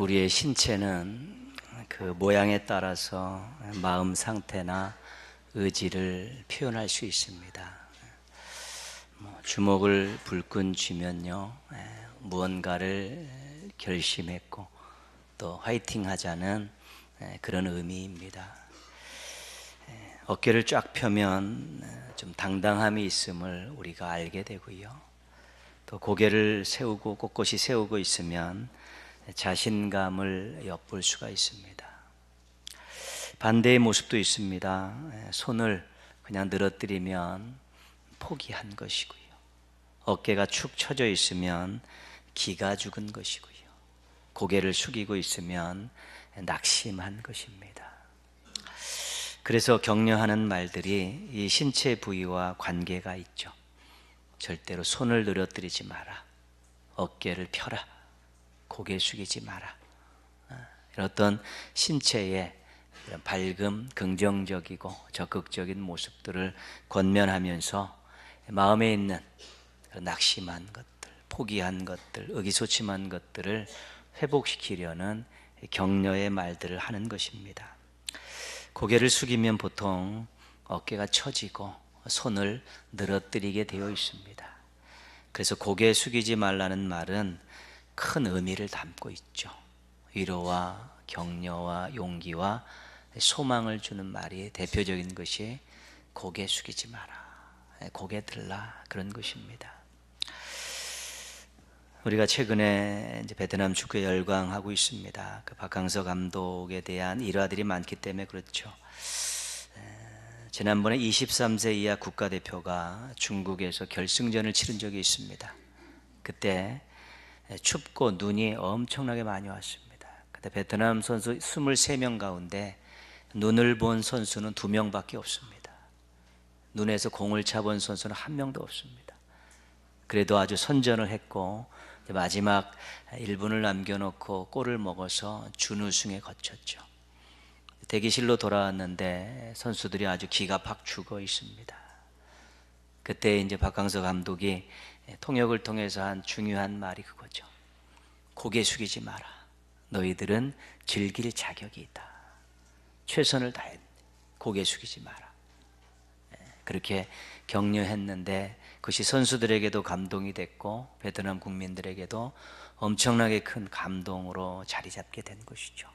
우리의 신체는 그 모양에 따라서 마음 상태나 의지를 표현할 수 있습니다. 주먹을 불끈 쥐면요, 무언가를 결심했고 또 화이팅 하자는 그런 의미입니다. 어깨를 쫙 펴면 좀 당당함이 있음을 우리가 알게 되고요. 또 고개를 세우고 꼿꼿이 세우고 있으면 자신감을 엿볼 수가 있습니다. 반대의 모습도 있습니다. 손을 그냥 늘어뜨리면 포기한 것이고요. 어깨가 축 처져 있으면 기가 죽은 것이고요. 고개를 숙이고 있으면 낙심한 것입니다. 그래서 격려하는 말들이 이 신체 부위와 관계가 있죠. 절대로 손을 늘어뜨리지 마라. 어깨를 펴라. 고개 숙이지 마라. 이런 어떤 신체의 이런 밝음, 긍정적이고 적극적인 모습들을 권면하면서 마음에 있는 낙심한 것들, 포기한 것들, 의기소침한 것들을 회복시키려는 격려의 말들을 하는 것입니다. 고개를 숙이면 보통 어깨가 처지고 손을 늘어뜨리게 되어 있습니다. 그래서 고개 숙이지 말라는 말은 큰 의미를 담고 있죠. 위로와 격려와 용기와 소망을 주는 말이 대표적인 것이 고개 숙이지 마라, 고개 들라, 그런 것입니다. 우리가 최근에 이제 베트남 축구에 열광하고 있습니다. 그 박항서 감독에 대한 일화들이 많기 때문에 그렇죠. 지난번에 23세 이하 국가대표가 중국에서 결승전을 치른 적이 있습니다. 그때 춥고 눈이 엄청나게 많이 왔습니다. 그때 베트남 선수 23명 가운데 눈을 본 선수는 2명밖에 없습니다. 눈에서 공을 차본 선수는 1명도 없습니다. 그래도 아주 선전을 했고 마지막 1분을 남겨놓고 골을 먹어서 준우승에 거쳤죠. 대기실로 돌아왔는데 선수들이 아주 기가 팍 죽어 있습니다. 그때 이제 박항서 감독이 통역을 통해서 한 중요한 말이 그거죠. 고개 숙이지 마라. 너희들은 즐길 자격이 있다. 최선을 다해 고개 숙이지 마라. 그렇게 격려했는데 그것이 선수들에게도 감동이 됐고 베트남 국민들에게도 엄청나게 큰 감동으로 자리 잡게 된 것이죠.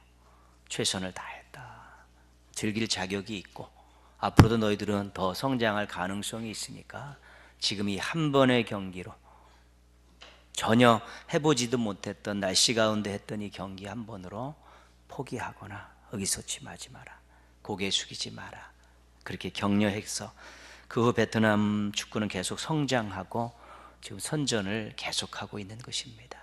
최선을 다했다. 즐길 자격이 있고 앞으로도 너희들은 더 성장할 가능성이 있으니까 지금 이 한 번의 경기로 전혀 해보지도 못했던 날씨 가운데 했던 이 경기 한 번으로 포기하거나 의기소침하지 마라. 고개 숙이지 마라. 그렇게 격려해서 그 후 베트남 축구는 계속 성장하고 지금 선전을 계속하고 있는 것입니다.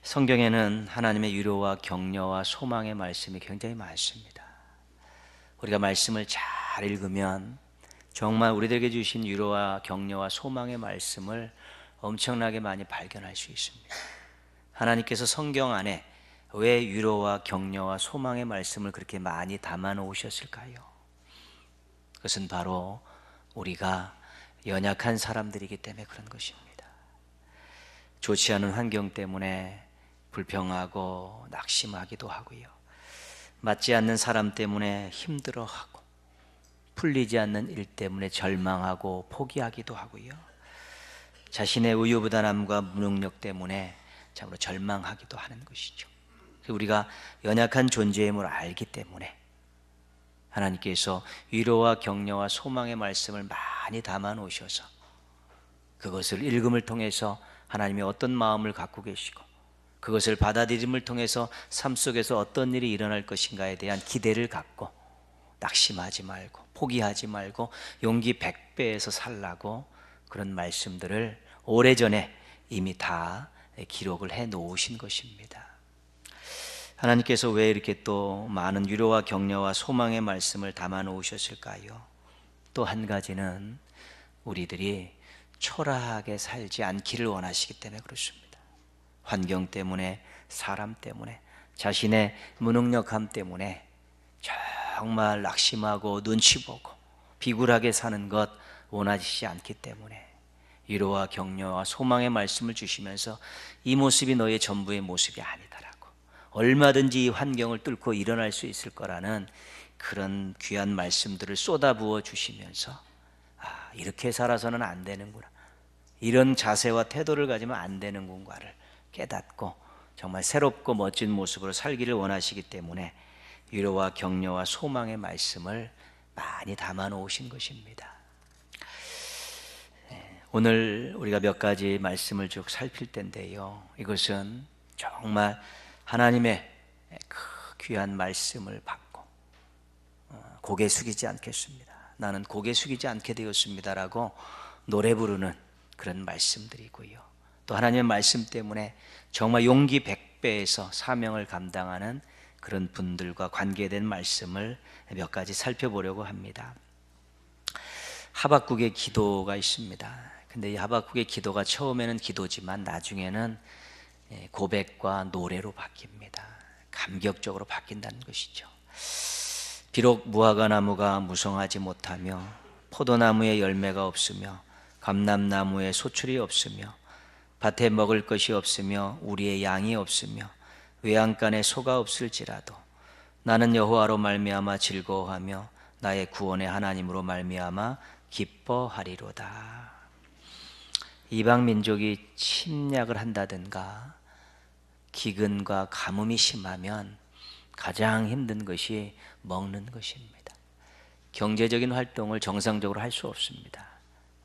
성경에는 하나님의 위로와 격려와 소망의 말씀이 굉장히 많습니다. 우리가 말씀을 잘 읽으면 정말 우리들에게 주신 위로와 격려와 소망의 말씀을 엄청나게 많이 발견할 수 있습니다. 하나님께서 성경 안에 왜 위로와 격려와 소망의 말씀을 그렇게 많이 담아 놓으셨을까요? 그것은 바로 우리가 연약한 사람들이기 때문에 그런 것입니다. 좋지 않은 환경 때문에 불평하고 낙심하기도 하고요. 맞지 않는 사람 때문에 힘들어하고 풀리지 않는 일 때문에 절망하고 포기하기도 하고요. 자신의 우유부단함과 무능력 때문에 참으로 절망하기도 하는 것이죠. 우리가 연약한 존재임을 알기 때문에 하나님께서 위로와 격려와 소망의 말씀을 많이 담아 놓으셔서 그것을 읽음을 통해서 하나님이 어떤 마음을 갖고 계시고 그것을 받아들임을 통해서 삶 속에서 어떤 일이 일어날 것인가에 대한 기대를 갖고 낙심하지 말고 포기하지 말고 용기 100배에서 살라고 그런 말씀들을 오래전에 이미 다 기록을 해 놓으신 것입니다. 하나님께서 왜 이렇게 또 많은 위로와 격려와 소망의 말씀을 담아 놓으셨을까요? 또 한 가지는 우리들이 초라하게 살지 않기를 원하시기 때문에 그렇습니다. 환경 때문에, 사람 때문에, 자신의 무능력함 때문에 정말 낙심하고 눈치 보고 비굴하게 사는 것 원하시지 않기 때문에 위로와 격려와 소망의 말씀을 주시면서 이 모습이 너의 전부의 모습이 아니다라고, 얼마든지 이 환경을 뚫고 일어날 수 있을 거라는 그런 귀한 말씀들을 쏟아부어 주시면서 이렇게 살아서는 안 되는구나, 이런 자세와 태도를 가지면 안 되는군가를 깨닫고 정말 새롭고 멋진 모습으로 살기를 원하시기 때문에 위로와 격려와 소망의 말씀을 많이 담아 놓으신 것입니다. 오늘 우리가 몇 가지 말씀을 쭉 살필 텐데요, 이것은 정말 하나님의 그 귀한 말씀을 받고 고개 숙이지 않겠습니다, 나는 고개 숙이지 않게 되었습니다라고 노래 부르는 그런 말씀들이고요, 또 하나님의 말씀 때문에 정말 용기 100배에서 사명을 감당하는 그런 분들과 관계된 말씀을 몇 가지 살펴보려고 합니다. 하박국의 기도가 있습니다. 근데 이 하박국의 기도가 처음에는 기도지만 나중에는 고백과 노래로 바뀝니다. 감격적으로 바뀐다는 것이죠. 비록 무화과 나무가 무성하지 못하며 포도나무에 열매가 없으며 감람나무에 소출이 없으며 밭에 먹을 것이 없으며 우리의 양이 없으며 외양간에 소가 없을지라도 나는 여호와로 말미암아 즐거워하며 나의 구원의 하나님으로 말미암아 기뻐하리로다. 이방 민족이 침략을 한다든가 기근과 가뭄이 심하면 가장 힘든 것이 먹는 것입니다. 경제적인 활동을 정상적으로 할 수 없습니다.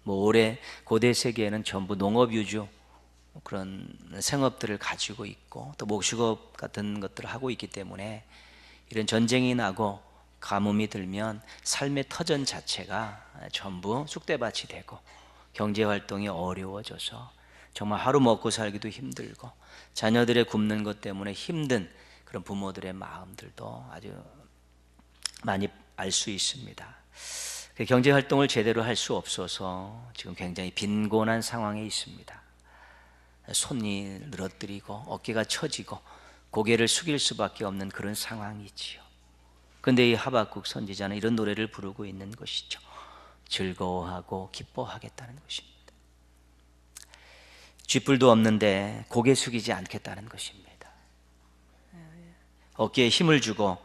올해 고대 세계에는 전부 농업 위주 그런 생업들을 가지고 있고 또 목축업 같은 것들을 하고 있기 때문에 이런 전쟁이 나고 가뭄이 들면 삶의 터전 자체가 전부 쑥대밭이 되고 경제 활동이 어려워져서 정말 하루 먹고 살기도 힘들고 자녀들의 굶는 것 때문에 힘든 그런 부모들의 마음들도 아주 많이 알 수 있습니다. 경제 활동을 제대로 할 수 없어서 지금 굉장히 빈곤한 상황에 있습니다. 손이 늘어뜨리고 어깨가 처지고 고개를 숙일 수밖에 없는 그런 상황이지요. 그런데 이 하박국 선지자는 이런 노래를 부르고 있는 것이죠. 즐거워하고 기뻐하겠다는 것입니다. 쥐뿔도 없는데 고개 숙이지 않겠다는 것입니다. 어깨에 힘을 주고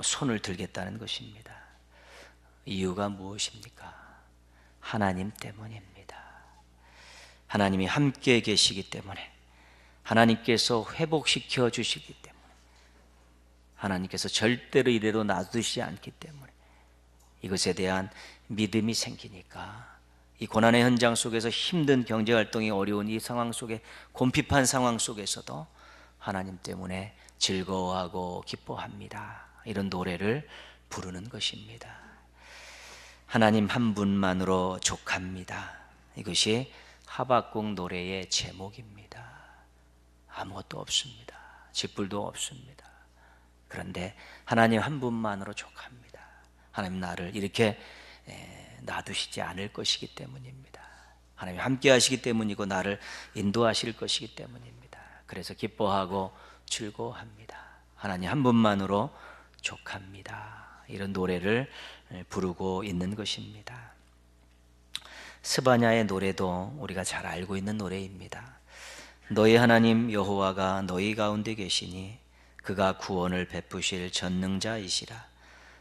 손을 들겠다는 것입니다. 이유가 무엇입니까? 하나님 때문입니다. 하나님이 함께 계시기 때문에, 하나님께서 회복시켜 주시기 때문에, 하나님께서 절대로 이대로 놔두시지 않기 때문에 이것에 대한 믿음이 생기니까 이 고난의 현장 속에서 힘든 경제활동이 어려운 이 상황 속에 곰핍한 상황 속에서도 하나님 때문에 즐거워하고 기뻐합니다. 이런 노래를 부르는 것입니다. 하나님 한 분만으로 족합니다. 이것이 하박국 노래의 제목입니다. 아무것도 없습니다. 쥐뿔도 없습니다. 그런데 하나님 한 분만으로 족합니다. 하나님 나를 이렇게 놔두시지 않을 것이기 때문입니다. 하나님 함께 하시기 때문이고 나를 인도하실 것이기 때문입니다. 그래서 기뻐하고 즐거워합니다. 하나님 한 분만으로 족합니다. 이런 노래를 부르고 있는 것입니다. 스바냐의 노래도 우리가 잘 알고 있는 노래입니다. 너희 하나님 여호와가 너희 가운데 계시니 그가 구원을 베푸실 전능자이시라.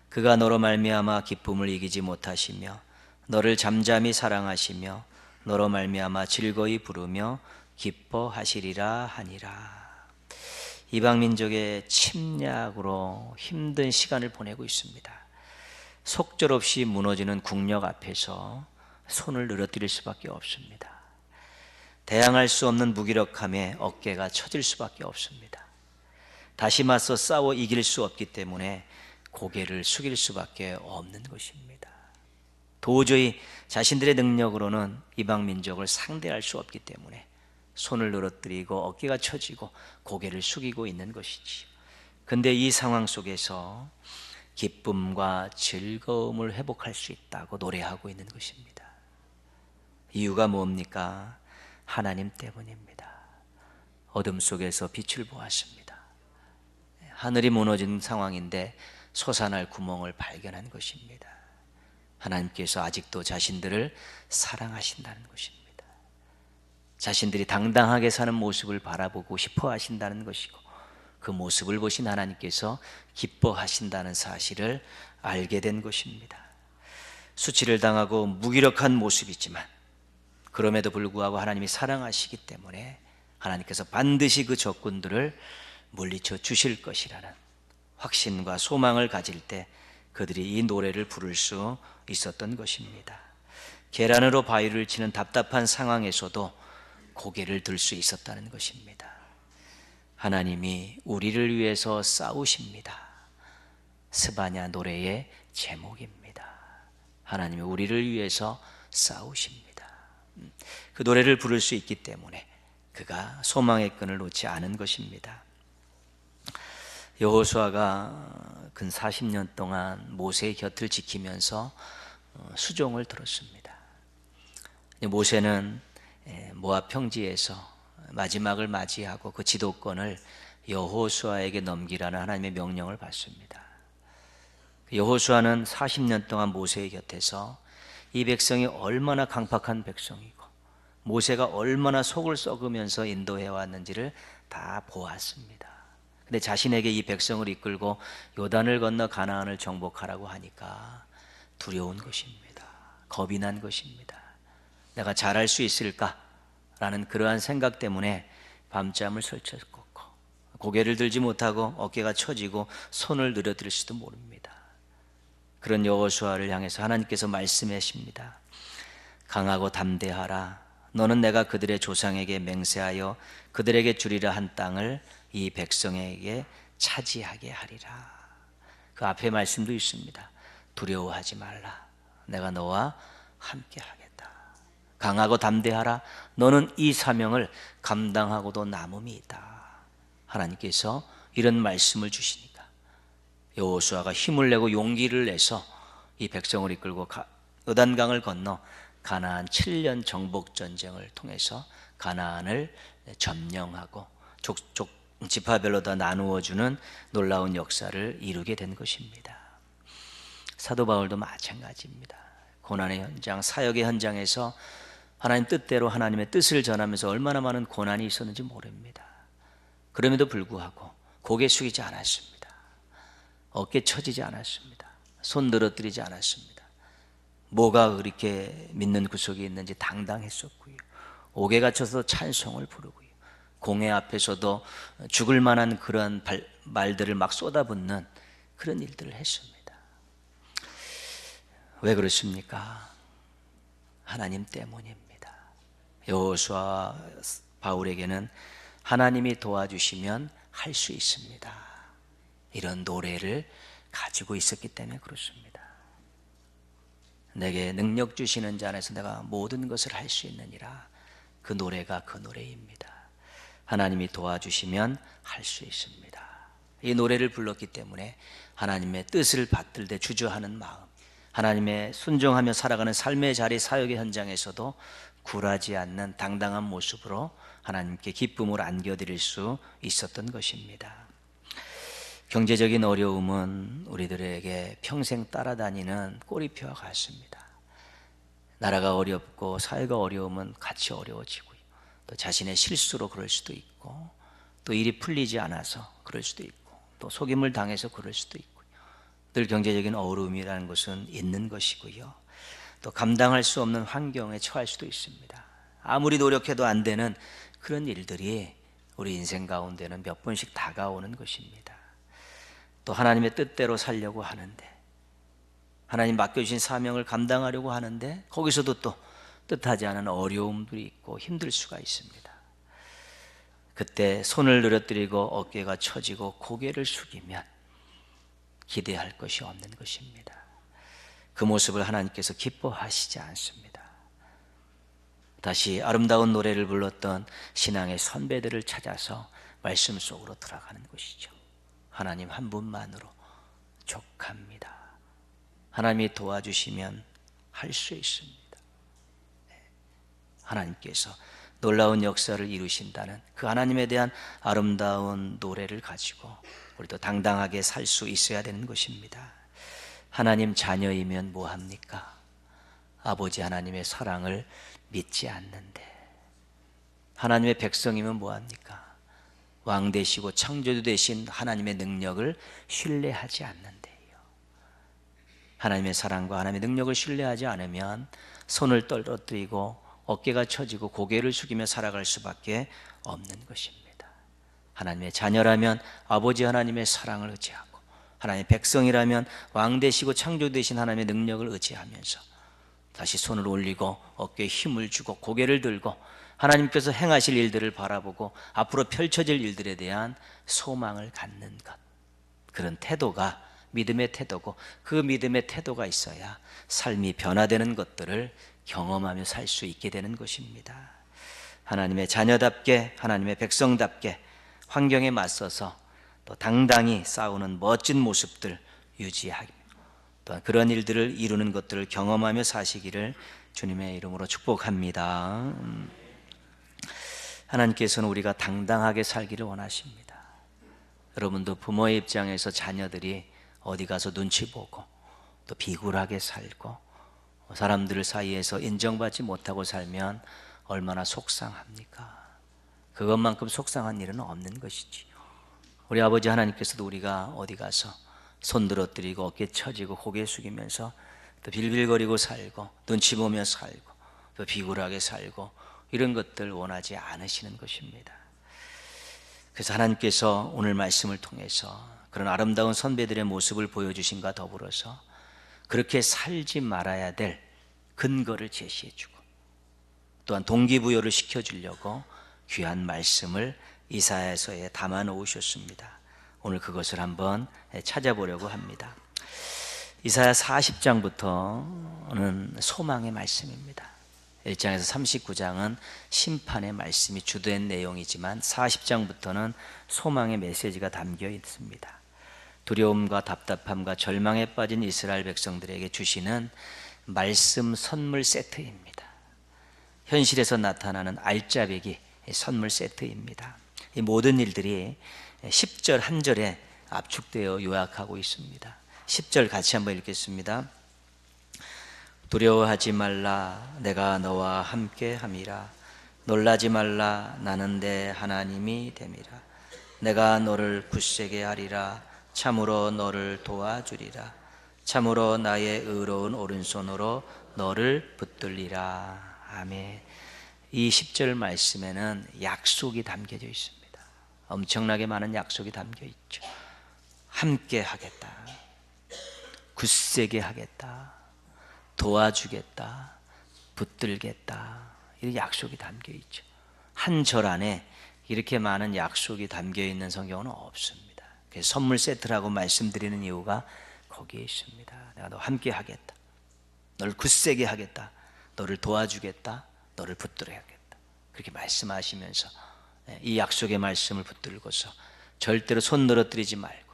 그가 너로 말미암아 기쁨을 이기지 못하시며 너를 잠잠히 사랑하시며 너로 말미암아 즐거이 부르며 기뻐하시리라 하니라. 이방 민족의 침략으로 힘든 시간을 보내고 있습니다. 속절없이 무너지는 국력 앞에서 손을 늘어뜨릴 수밖에 없습니다. 대항할 수 없는 무기력함에 어깨가 처질 수밖에 없습니다. 다시 맞서 싸워 이길 수 없기 때문에 고개를 숙일 수밖에 없는 것입니다. 도저히 자신들의 능력으로는 이방 민족을 상대할 수 없기 때문에 손을 늘어뜨리고 어깨가 처지고 고개를 숙이고 있는 것이지요. 근데 이 상황 속에서 기쁨과 즐거움을 회복할 수 있다고 노래하고 있는 것입니다. 이유가 뭡니까? 하나님 때문입니다. 어둠 속에서 빛을 보았습니다. 하늘이 무너진 상황인데 솟아날 구멍을 발견한 것입니다. 하나님께서 아직도 자신들을 사랑하신다는 것입니다. 자신들이 당당하게 사는 모습을 바라보고 싶어 하신다는 것이고, 그 모습을 보신 하나님께서 기뻐하신다는 사실을 알게 된 것입니다. 수치를 당하고 무기력한 모습이지만 그럼에도 불구하고 하나님이 사랑하시기 때문에 하나님께서 반드시 그 적군들을 물리쳐 주실 것이라는 확신과 소망을 가질 때 그들이 이 노래를 부를 수 있었던 것입니다. 계란으로 바위를 치는 답답한 상황에서도 고개를 들 수 있었다는 것입니다. 하나님이 우리를 위해서 싸우십니다. 스바냐 노래의 제목입니다. 하나님이 우리를 위해서 싸우십니다. 그 노래를 부를 수 있기 때문에 그가 소망의 끈을 놓지 않은 것입니다. 여호수아가 근 40년 동안 모세의 곁을 지키면서 수종을 들었습니다. 모세는 모압 평지에서 마지막을 맞이하고 그 지도권을 여호수아에게 넘기라는 하나님의 명령을 받습니다. 여호수아는 40년 동안 모세의 곁에서 이 백성이 얼마나 강팍한 백성이고 모세가 얼마나 속을 썩으면서 인도해 왔는지를 다 보았습니다. 근데 자신에게 이 백성을 이끌고 요단을 건너 가나안을 정복하라고 하니까 두려운 것입니다. 겁이 난 것입니다. 내가 잘할 수 있을까라는 그러한 생각 때문에 밤잠을 설쳤고 고개를 들지 못하고 어깨가 처지고 손을 늘어뜨릴지도 모릅니다. 그런 여호수아를 향해서 하나님께서 말씀하십니다. 강하고 담대하라. 너는 내가 그들의 조상에게 맹세하여 그들에게 주리라 한 땅을 이 백성에게 차지하게 하리라. 그 앞에 말씀도 있습니다. 두려워하지 말라. 내가 너와 함께 하겠다. 강하고 담대하라. 너는 이 사명을 감당하고도 남음이 있다. 하나님께서 이런 말씀을 주시니까 여호수아가 힘을 내고 용기를 내서 이 백성을 이끌고 요단강을 건너 가나안 7년 정복 전쟁을 통해서 가나안을 점령하고 족족 지파별로 다 나누어 주는 놀라운 역사를 이루게 된 것입니다. 사도 바울도 마찬가지입니다. 고난의 현장, 사역의 현장에서 하나님 뜻대로 하나님의 뜻을 전하면서 얼마나 많은 고난이 있었는지 모릅니다. 그럼에도 불구하고 고개 숙이지 않았습니다. 어깨 처지지 않았습니다. 손 늘어뜨리지 않았습니다. 뭐가 그렇게 믿는 구석이 있는지 당당했었고요. 옥에 갇혀서 찬송을 부르고요. 공회 앞에서도 죽을 만한 그런 말들을 막 쏟아붓는 그런 일들을 했습니다. 왜 그렇습니까? 하나님 때문입니다. 여호수아와 바울에게는 하나님이 도와주시면 할 수 있습니다. 이런 노래를 가지고 있었기 때문에 그렇습니다. 내게 능력 주시는 자 안에서 내가 모든 것을 할 수 있느니라. 그 노래가 그 노래입니다. 하나님이 도와주시면 할 수 있습니다. 이 노래를 불렀기 때문에 하나님의 뜻을 받들 때 주저하는 마음, 하나님의 순종하며 살아가는 삶의 자리, 사역의 현장에서도 굴하지 않는 당당한 모습으로 하나님께 기쁨을 안겨드릴 수 있었던 것입니다. 경제적인 어려움은 우리들에게 평생 따라다니는 꼬리표와 같습니다. 나라가 어렵고 사회가 어려우면 같이 어려워지고요. 또 자신의 실수로 그럴 수도 있고, 또 일이 풀리지 않아서 그럴 수도 있고, 또 속임을 당해서 그럴 수도 있고요. 늘 경제적인 어려움이라는 것은 있는 것이고요. 또 감당할 수 없는 환경에 처할 수도 있습니다. 아무리 노력해도 안 되는 그런 일들이 우리 인생 가운데는 몇 번씩 다가오는 것입니다. 또 하나님의 뜻대로 살려고 하는데, 하나님 맡겨주신 사명을 감당하려고 하는데 거기서도 또 뜻하지 않은 어려움들이 있고 힘들 수가 있습니다. 그때 손을 늘어뜨리고 어깨가 처지고 고개를 숙이면 기대할 것이 없는 것입니다. 그 모습을 하나님께서 기뻐하시지 않습니다. 다시 아름다운 노래를 불렀던 신앙의 선배들을 찾아서 말씀 속으로 들어가는 것이죠. 하나님 한 분만으로 족합니다. 하나님이 도와주시면 할 수 있습니다. 하나님께서 놀라운 역사를 이루신다는 그 하나님에 대한 아름다운 노래를 가지고 우리도 당당하게 살 수 있어야 되는 것입니다. 하나님 자녀이면 뭐합니까? 아버지 하나님의 사랑을 믿지 않는데, 하나님의 백성이면 뭐합니까? 왕 되시고 창조주 되신 하나님의 능력을 신뢰하지 않는데요. 하나님의 사랑과 하나님의 능력을 신뢰하지 않으면 손을 떨어뜨리고 어깨가 처지고 고개를 숙이며 살아갈 수밖에 없는 것입니다. 하나님의 자녀라면 아버지 하나님의 사랑을 의지하고, 하나님의 백성이라면 왕 되시고 창조주 되신 하나님의 능력을 의지하면서 다시 손을 올리고 어깨에 힘을 주고 고개를 들고 하나님께서 행하실 일들을 바라보고 앞으로 펼쳐질 일들에 대한 소망을 갖는 것, 그런 태도가 믿음의 태도고, 그 믿음의 태도가 있어야 삶이 변화되는 것들을 경험하며 살 수 있게 되는 것입니다. 하나님의 자녀답게, 하나님의 백성답게 환경에 맞서서 또 당당히 싸우는 멋진 모습들 유지하기, 또한 그런 일들을 이루는 것들을 경험하며 사시기를 주님의 이름으로 축복합니다. 하나님께서는 우리가 당당하게 살기를 원하십니다. 여러분도 부모의 입장에서 자녀들이 어디 가서 눈치 보고 또 비굴하게 살고 사람들 사이에서 인정받지 못하고 살면 얼마나 속상합니까? 그것만큼 속상한 일은 없는 것이지요. 우리 아버지 하나님께서도 우리가 어디 가서 손 들어뜨리고 어깨 처지고 고개 숙이면서 또 빌빌거리고 살고 눈치 보며 살고 또 비굴하게 살고 이런 것들 원하지 않으시는 것입니다. 그래서 하나님께서 오늘 말씀을 통해서 그런 아름다운 선배들의 모습을 보여주신과 더불어서 그렇게 살지 말아야 될 근거를 제시해주고 또한 동기부여를 시켜주려고 귀한 말씀을 이사야서에 담아 놓으셨습니다. 오늘 그것을 한번 찾아보려고 합니다. 이사야 40장부터는 소망의 말씀입니다. 1장에서 39장은 심판의 말씀이 주된 내용이지만 40장부터는 소망의 메시지가 담겨 있습니다. 두려움과 답답함과 절망에 빠진 이스라엘 백성들에게 주시는 말씀 선물 세트입니다. 현실에서 나타나는 알짜배기 선물 세트입니다. 이 모든 일들이 10절 한 절에 압축되어 요약하고 있습니다. 10절 같이 한번 읽겠습니다. 두려워하지 말라, 내가 너와 함께 함이라. 놀라지 말라, 나는 내 하나님이 됨이라. 내가 너를 굳세게 하리라. 참으로 너를 도와주리라. 참으로 나의 의로운 오른손으로 너를 붙들리라. 아멘. 이 10절 말씀에는 약속이 담겨져 있습니다. 엄청나게 많은 약속이 담겨 있죠. 함께 하겠다, 굳세게 하겠다, 도와주겠다, 붙들겠다, 이런 약속이 담겨 있죠. 한 절 안에 이렇게 많은 약속이 담겨 있는 성경은 없습니다. 그래서 선물 세트라고 말씀드리는 이유가 거기에 있습니다. 내가 너 함께 하겠다, 너를 굳세게 하겠다, 너를 도와주겠다, 너를 붙들어야겠다, 그렇게 말씀하시면서 이 약속의 말씀을 붙들고서 절대로 손 늘어뜨리지 말고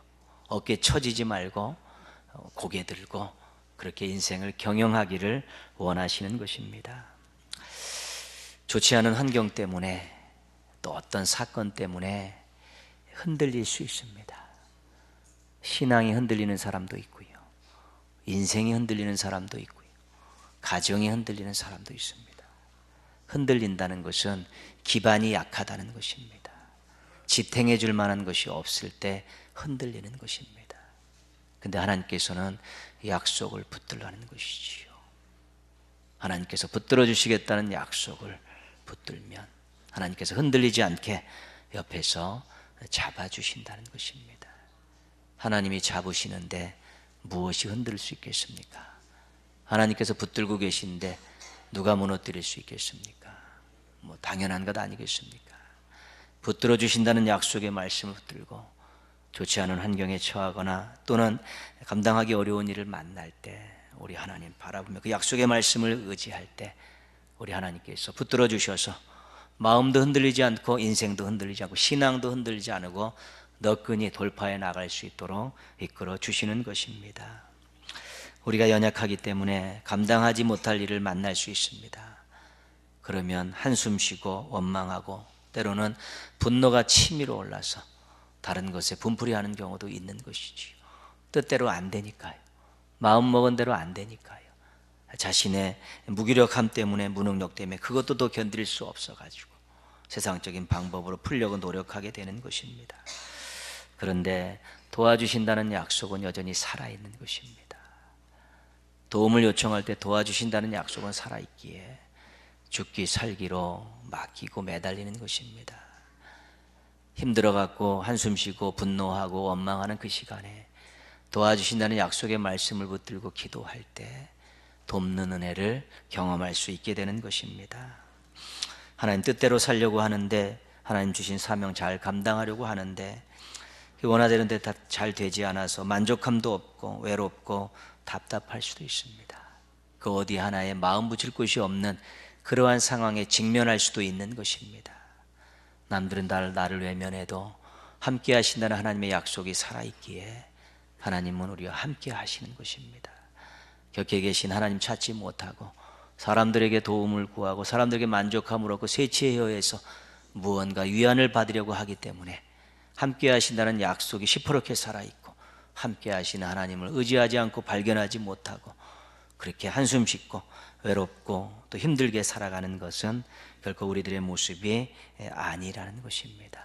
어깨 처지지 말고 고개 들고 그렇게 인생을 경영하기를 원하시는 것입니다. 좋지 않은 환경 때문에 또 어떤 사건 때문에 흔들릴 수 있습니다. 신앙이 흔들리는 사람도 있고요, 인생이 흔들리는 사람도 있고요, 가정이 흔들리는 사람도 있습니다. 흔들린다는 것은 기반이 약하다는 것입니다. 지탱해 줄 만한 것이 없을 때 흔들리는 것입니다. 근데 하나님께서는 약속을 붙들라는 것이지요. 하나님께서 붙들어 주시겠다는 약속을 붙들면 하나님께서 흔들리지 않게 옆에서 잡아주신다는 것입니다. 하나님이 잡으시는데 무엇이 흔들 수 있겠습니까? 하나님께서 붙들고 계신데 누가 무너뜨릴 수 있겠습니까? 뭐 당연한 것 아니겠습니까? 붙들어 주신다는 약속의 말씀을 붙들고 좋지 않은 환경에 처하거나 또는 감당하기 어려운 일을 만날 때 우리 하나님 바라보며 그 약속의 말씀을 의지할 때 우리 하나님께서 붙들어 주셔서 마음도 흔들리지 않고 인생도 흔들리지 않고 신앙도 흔들리지 않고 너끈히 돌파해 나갈 수 있도록 이끌어 주시는 것입니다. 우리가 연약하기 때문에 감당하지 못할 일을 만날 수 있습니다. 그러면 한숨 쉬고 원망하고 때로는 분노가 치밀어 올라서 다른 것에 분풀이하는 경우도 있는 것이지요. 뜻대로 안 되니까요. 마음먹은 대로 안 되니까요. 자신의 무기력함 때문에, 무능력 때문에 그것도 더 견딜 수 없어가지고 세상적인 방법으로 풀려고 노력하게 되는 것입니다. 그런데 도와주신다는 약속은 여전히 살아있는 것입니다. 도움을 요청할 때 도와주신다는 약속은 살아있기에 죽기 살기로 맡기고 매달리는 것입니다. 힘들어갖고 한숨 쉬고 분노하고 원망하는 그 시간에 도와주신다는 약속의 말씀을 붙들고 기도할 때 돕는 은혜를 경험할 수 있게 되는 것입니다. 하나님 뜻대로 살려고 하는데, 하나님 주신 사명 잘 감당하려고 하는데 원하되는 데 다 잘 되지 않아서 만족함도 없고 외롭고 답답할 수도 있습니다. 그 어디 하나에 마음 붙일 곳이 없는 그러한 상황에 직면할 수도 있는 것입니다. 남들은 나를 외면해도 함께 하신다는 하나님의 약속이 살아있기에 하나님은 우리와 함께 하시는 것입니다. 곁에 계신 하나님 찾지 못하고 사람들에게 도움을 구하고 사람들에게 만족함을 얻고 세치에 의해서 무언가 위안을 받으려고 하기 때문에 함께 하신다는 약속이 시퍼렇게 살아있고 함께 하시는 하나님을 의지하지 않고 발견하지 못하고 그렇게 한숨 쉬고 외롭고 또 힘들게 살아가는 것은 결코 우리들의 모습이 아니라는 것입니다.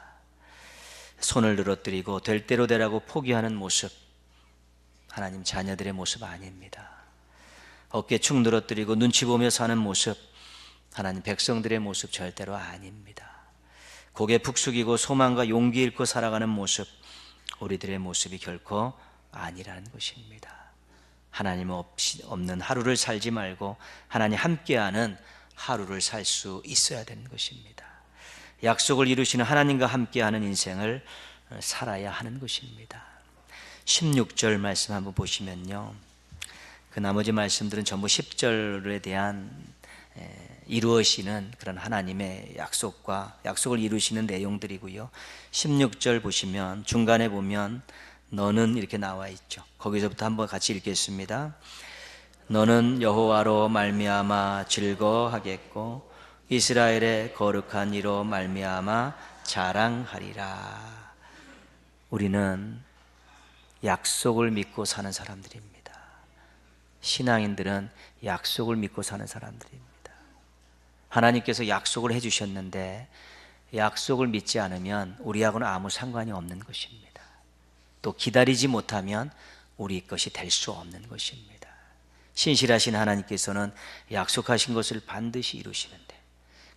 손을 늘어뜨리고 될 대로 되라고 포기하는 모습, 하나님 자녀들의 모습 아닙니다. 어깨 축 늘어뜨리고 눈치 보며 사는 모습, 하나님 백성들의 모습 절대로 아닙니다. 고개 푹 숙이고 소망과 용기 잃고 살아가는 모습, 우리들의 모습이 결코 아니라는 것입니다. 하나님 없는 하루를 살지 말고 하나님 함께하는 하루를 살 수 있어야 되는 것입니다. 약속을 이루시는 하나님과 함께하는 인생을 살아야 하는 것입니다. 16절 말씀 한번 보시면요, 그 나머지 말씀들은 전부 10절에 대한 이루어지는 그런 하나님의 약속을 이루시는 내용들이고요. 16절 보시면 중간에 보면 너는 이렇게 나와 있죠. 거기서부터 한번 같이 읽겠습니다. 너는 여호와로 말미암아 즐거워하겠고 이스라엘의 거룩한 이로 말미암아 자랑하리라. 우리는 약속을 믿고 사는 사람들입니다. 신앙인들은 약속을 믿고 사는 사람들입니다. 하나님께서 약속을 해주셨는데 약속을 믿지 않으면 우리하고는 아무 상관이 없는 것입니다. 또 기다리지 못하면 우리 것이 될 수 없는 것입니다. 신실하신 하나님께서는 약속하신 것을 반드시 이루시는데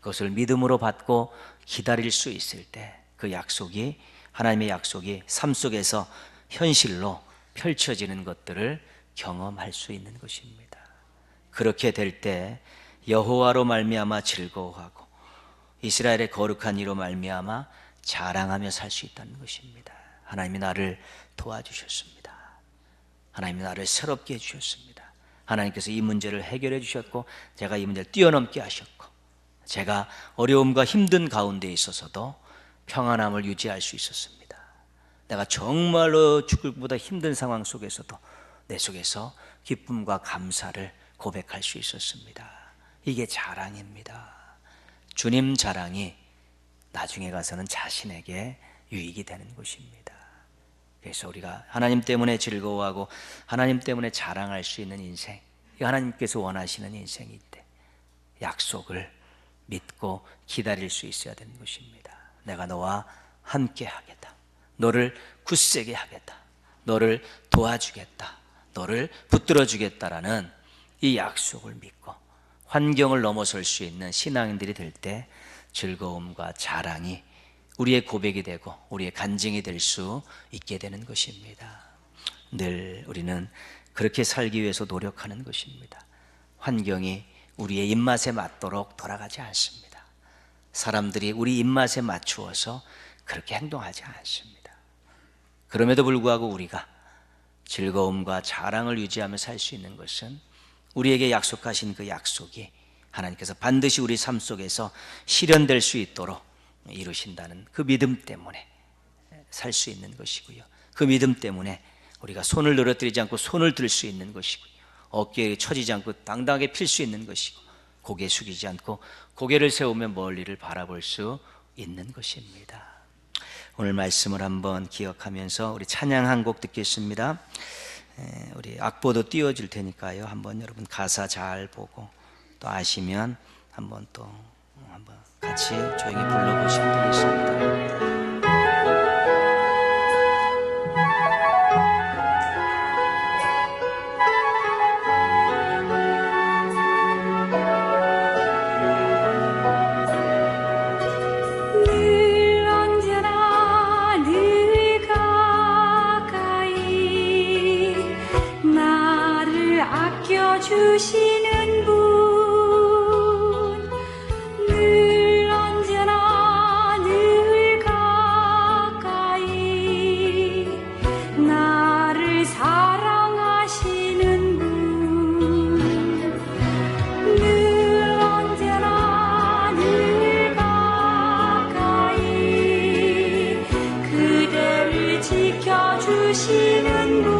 그것을 믿음으로 받고 기다릴 수 있을 때 그 약속이, 하나님의 약속이 삶 속에서 현실로 펼쳐지는 것들을 경험할 수 있는 것입니다. 그렇게 될 때 여호와로 말미암아 즐거워하고 이스라엘의 거룩한 이로 말미암아 자랑하며 살 수 있다는 것입니다. 하나님이 나를 도와주셨습니다. 하나님이 나를 새롭게 해주셨습니다. 하나님께서 이 문제를 해결해 주셨고 제가 이 문제를 뛰어넘게 하셨고 제가 어려움과 힘든 가운데 있어서도 평안함을 유지할 수 있었습니다. 내가 정말로 죽을 것보다 힘든 상황 속에서도 내 속에서 기쁨과 감사를 고백할 수 있었습니다. 이게 자랑입니다. 주님 자랑이 나중에 가서는 자신에게 유익이 되는 것입니다. 그래서 우리가 하나님 때문에 즐거워하고 하나님 때문에 자랑할 수 있는 인생, 하나님께서 원하시는 인생인데 약속을 믿고 기다릴 수 있어야 되는 것입니다. 내가 너와 함께 하겠다. 너를 굳세게 하겠다. 너를 도와주겠다. 너를 붙들어 주겠다라는 이 약속을 믿고 환경을 넘어설 수 있는 신앙인들이 될 때 즐거움과 자랑이 우리의 고백이 되고 우리의 간증이 될 수 있게 되는 것입니다. 늘 우리는 그렇게 살기 위해서 노력하는 것입니다. 환경이 우리의 입맛에 맞도록 돌아가지 않습니다. 사람들이 우리 입맛에 맞추어서 그렇게 행동하지 않습니다. 그럼에도 불구하고 우리가 즐거움과 자랑을 유지하며 살 수 있는 것은 우리에게 약속하신 그 약속이 하나님께서 반드시 우리 삶 속에서 실현될 수 있도록 이루신다는 그 믿음 때문에 살 수 있는 것이고요. 그 믿음 때문에 우리가 손을 늘어뜨리지 않고 손을 들 수 있는 것이고요. 어깨에 처지지 않고 당당하게 필 수 있는 것이고 고개 숙이지 않고 고개를 세우며 멀리를 바라볼 수 있는 것입니다. 오늘 말씀을 한번 기억하면서 우리 찬양 한 곡 듣겠습니다. 우리 악보도 띄워줄 테니까요. 한번 여러분 가사 잘 보고 또 아시면 한번 또 한번 같이 조용히 불러보시면 되겠습니다. 주시는 분, 늘 언제나 늘 가까이 나를 사랑하시는 분, 늘 언제나 늘 가까이 그대를 지켜주시는 분,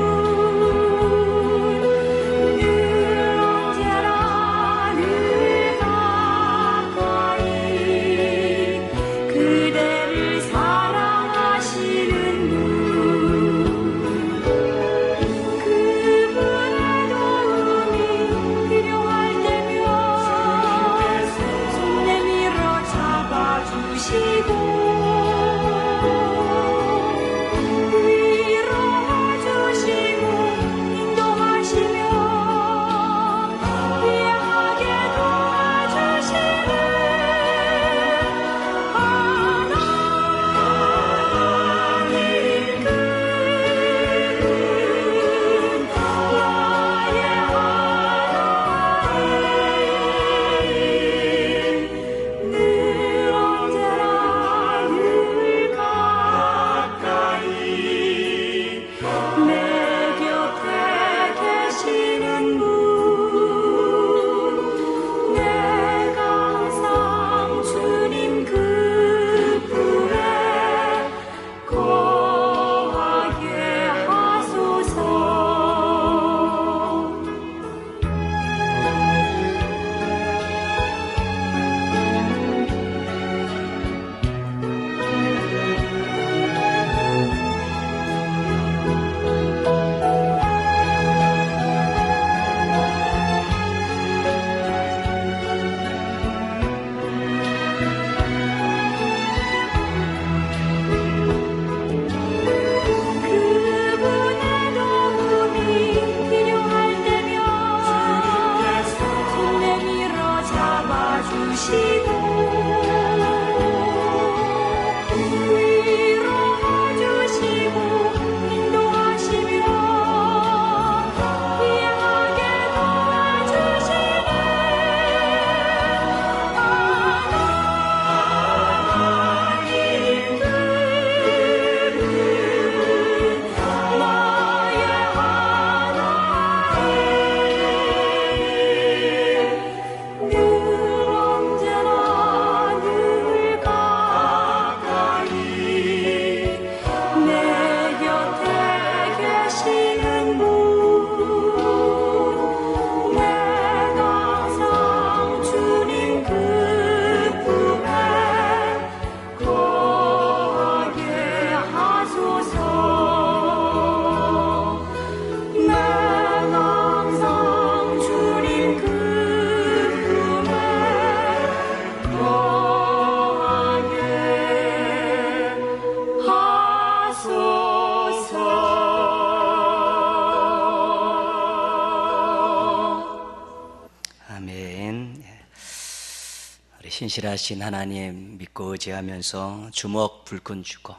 신실하신 하나님 믿고 의지하면서 주먹 불끈 쥐고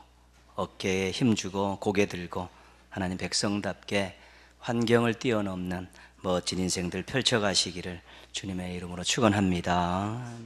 어깨에 힘주고 고개 들고 하나님 백성답게 환경을 뛰어넘는 멋진 인생들 펼쳐가시기를 주님의 이름으로 축원합니다.